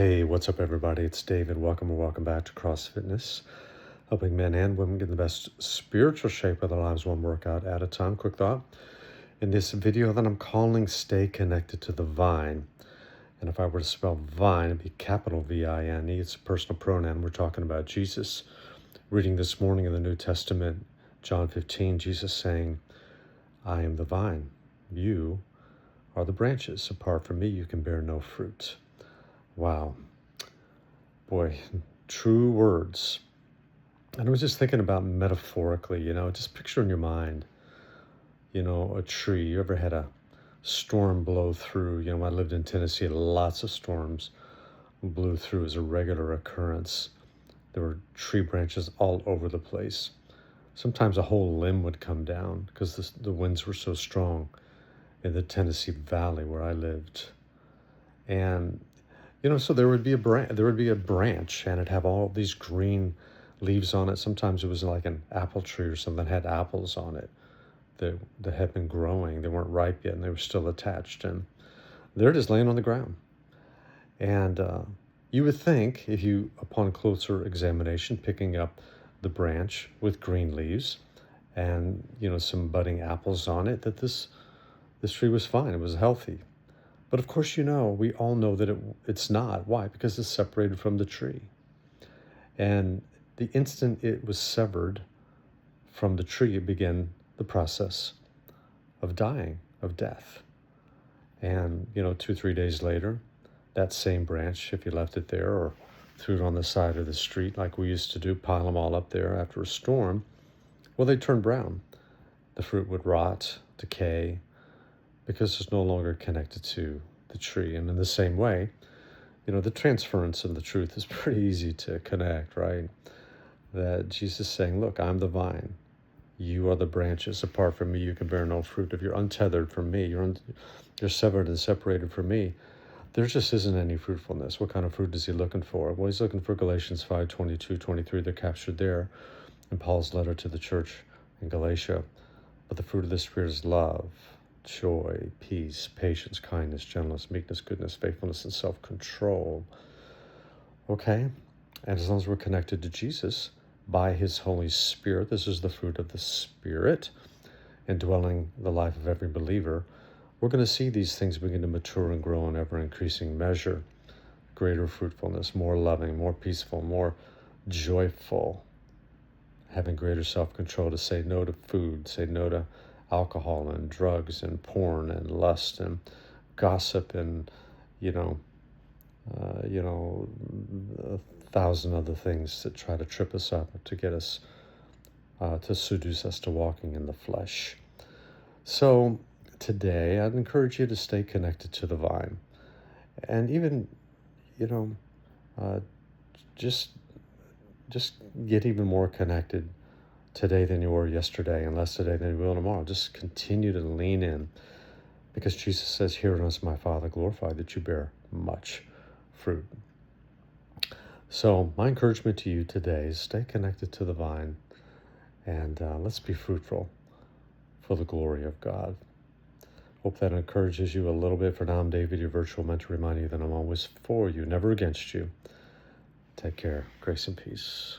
Hey, what's up, everybody? It's David. Welcome back to Cross Fitness, helping men and women get in the best spiritual shape of their lives one workout at a time. Quick thought. In this video that I'm calling Stay Connected to the Vine, and if I were to spell vine, it'd be capital V-I-N-E. It's a personal pronoun. We're talking about Jesus. Reading this morning in the New Testament, John 15, Jesus saying, I am the vine. You are the branches. Apart from me, you can bear no fruit. Wow. Boy, true words. And I was just thinking about metaphorically, just picture in your mind, a tree. You ever had a storm blow through? When I lived in Tennessee, lots of storms blew through as a regular occurrence. There were tree branches all over the place. Sometimes a whole limb would come down because the winds were so strong in the Tennessee Valley where I lived. And so there would be a branch, and it'd have all these green leaves on it. Sometimes it was like an apple tree or something that had apples on it that had been growing. They weren't ripe yet, and they were still attached. And they're just laying on the ground. And you would think, if you, upon closer examination, picking up the branch with green leaves and, some budding apples on it, that this tree was fine. It was healthy. But of course, we all know that it's not. Why? Because it's separated from the tree. And the instant it was severed from the tree, it began the process of dying, of death. And, 2-3 days later, that same branch, if you left it there or threw it on the side of the street like we used to do, pile them all up there after a storm, well, they turn brown. The fruit would rot, decay, because it's no longer connected to the tree. And in the same way, the transference of the truth is pretty easy to connect, right? That Jesus is saying, look, I'm the vine. You are the branches. Apart from me, you can bear no fruit. If you're untethered from me, you're severed and separated from me, there just isn't any fruitfulness. What kind of fruit is he looking for? Well, he's looking for Galatians 5:22-23. They're captured there in Paul's letter to the church in Galatia. But the fruit of the Spirit is love, joy, peace, patience, kindness, gentleness, meekness, goodness, faithfulness, and self-control. Okay? And as long as we're connected to Jesus by his Holy Spirit, this is the fruit of the Spirit, indwelling the life of every believer, we're going to see these things begin to mature and grow in ever-increasing measure. Greater fruitfulness, more loving, more peaceful, more joyful, having greater self-control to say no to food, say no to alcohol and drugs and porn and lust and gossip and, 1,000 other things that try to trip us up, to get us, to seduce us to walking in the flesh. So today, I'd encourage you to stay connected to the vine. And even, just get even more connected today than you were yesterday, and less today than you will tomorrow. Just continue to lean in, because Jesus says, herein is my Father glorified, that you bear much fruit. So my encouragement to you today is stay connected to the vine, and let's be fruitful for the glory of God. Hope that encourages you a little bit. For now, I'm David, your virtual mentor, reminding you that I'm always for you, never against you. Take care. Grace and peace.